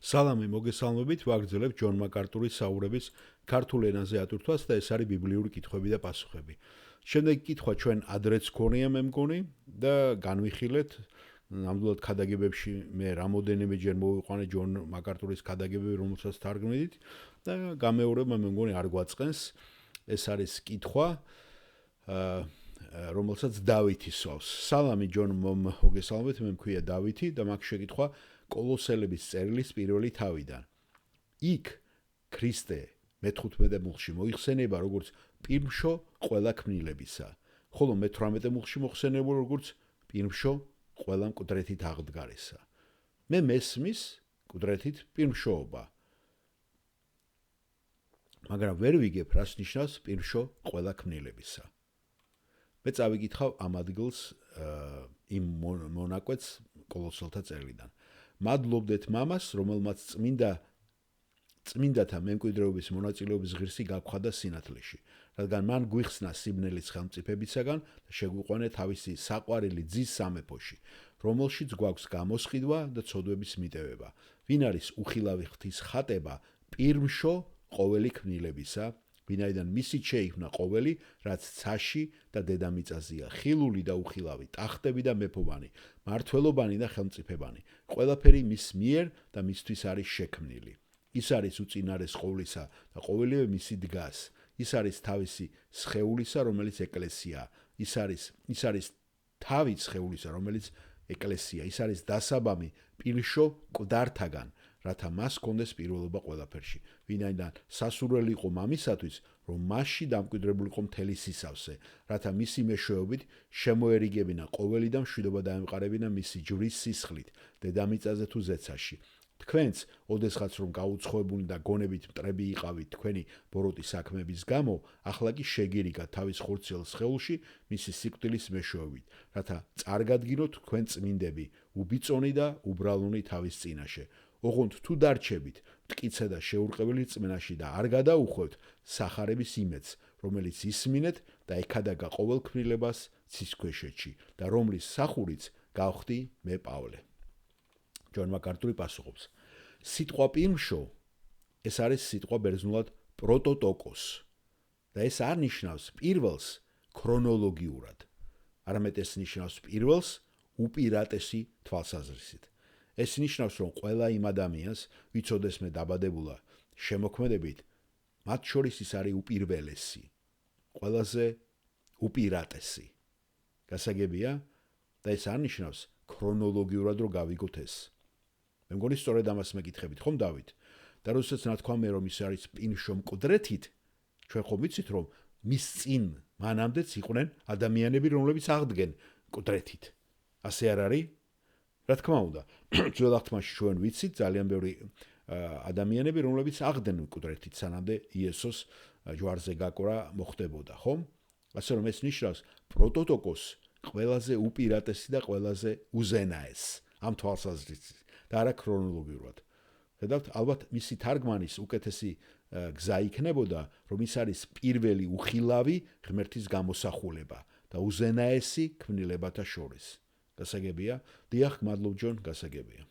სალამი მოგესალმებით, ვაგრძელებთ ჯონ მაკარტურის საუბრების ქართულ ენაზე ატვირთვას და ეს არის ბიბლიური კითხვები და პასუხები. Შემდეგი კითხვა ჩვენ ადრეც გქონია მე მგონი და განვიხილეთ. ნამდვილად ქადაგებებში მე რამოდენიმეჯერ მოვიყვანე ჯონ მაკარტურის ქადაგებები, რომელსაც თარგმნით და გამეორება მე მგონი არ გვაწყენს. ეს არის კითხვა, რომელსაც დავითი სვავს. სალამი ჯონ, მოგესალმებით, მე მქვია დავითი და მაქვს შეკითხვა კოლოსელების წერილის პირველი თავიდან. იქ ქრისტე მე-15 მუხლში მოიხსენება როგორც პირმშო ყველა ქმნილებისა, ხოლო მე-18 მუხლში მოხსენებულ როგორც პირმშო ყველა მკვდრეთით აღდგარისა. მე მესმის მკვდრეთით პირმშოობა. მაგრამ ვერ ვიგებ რას ნიშნავს პირმშო ყველა ქმნილებისა. მე წავიკითხავ ამ ადგილს იმ მონაკვეთს კოლოსელთა წერილიდან. მადლობდეთ მამას, რომელმაც წმინდათა მემკვიდრეობის მონაწილეობის ღირსი გაგხადა სინათლეში, რადგან მან გვიხსნა სიბნელის ხელმწიფებისაგან და შეგვიყვანა თავისი საყვარელი ძის სამეფოში, რომელშიც გვაქვს გამოსყიდვა და ცოდვების მიტევება. ვინ არის უხილავი ღვთის ხატება პირმშო ყოველი ქმნილებისა, ვინაიდან მისით შეიქმნა ყოველი, რაც ცაში და დედამიწაზეა, ხილული და უხილავი, ტახტები და მეფობანი, მართლობანი და ხელმწიფებანი. ყველაფერი მის მიერ და მისთვის არის შექმნილი. ის არის უწინარეს ყოვლისა და ყოველივე მისი დგას. ის არის თავისი სხეულისა, რომელიც ეკლესიაა. ის არის თავი სხეულისა, რომელიც ეკლესია. ის არის დასაბამი პირშო მკვდართაგან, რათა მას კონდეს პირველობა ყველაფერში. ვინაიდან სასურველი იყო მამისათვის, რომ მასში დამკვიდრებულიყო მთელი სისავსე, რათა მისი მეშვეობით შემოერიგებინა ყოველი და მშვიდობა დაემყარებინა მისი ჯვრის სისხლით, დედამიწაზე თუ ზეცაში. თქვენც, ოდესღაც რომ გაუცხოებულნი და გონებით მტრები იყავით თქვენი ბოროტი საქმების გამო, ახლა კი შეგირიგათ თავის ხორციელ სხეულში მისი სიკვდილის მეშვეობით, რათა წარგადგინოთ თქვენ წმინდები, უბიწონი და უბრალონი თავის წინაშე. ოღონდ თუ დარჩებით მტკიცე და შეურყეველი რწმენაში და არ გადაუხვევთ სახარების იმედს, რომელიც ისმინეთ და ეკადაგა ყოველ ქმნილებას ცისქვეშეთში და რომლის სახურიც გავხდი მე პავლე. ჯონ მაკარტური პასუხობს. სიტყვა პირმშო, ეს არის სიტყვა ბერძნულად პროტოტოკოს და ეს არ ნიშნავს პირველს ქრონოლოგიურად, არამედ ეს ნიშნავს პირველს უპირატესი თვალსაზრისით. ეს ნიშნავს, რომ ყველა იმ ადამიანს, ვიცოდეს მე დაბადებულა შემოქმედებით, მათ შორის ის არის უპირველესი, ყველაზე უპირატესი. გასაგებია და ეს არ ნიშნავს ქრონოლოგიურად რომ გავიგოთ ეს. მე მგონი სწორედ ამას მეკითხებით, ხომ დავით? და როდესაც ნათქვამია რომ ის არის პირმშო მკვდრეთით, ჩვენ ხომ ვიცით რომ მის წინ მანამდეც იყვნენ ადამიანები, რომლებიც აღდგენ მკვდრეთით. ასე არ არის? რა თქმა უნდა, ძველ აღთქმაში ჩვენ ვიცით ძალიან ბევრი ადამიანები, რომლებიც აღდნენ მკვდრეთით, სანამდე იესოს ჯვარზე გაკვრა მოხდებოდა, ხომ? ასე რომ ეს ნიშნავს პროტოტოკოს ყველაზე უპირატესი და ყველაზე უზენაეს ამ თვალსაზრისით და არა ქრონოლოგიურად. ხედავთ, ალბათ მისი თარგმანის უკეთესი გზა იქნებოდა, რომ ის არის პირველი უხილავი ღმერთის გამოსახულება და უზენაესი ქმნილებათა შორის. გასაგებია? დიახ, მადლობ ჯონ, გასაგებია.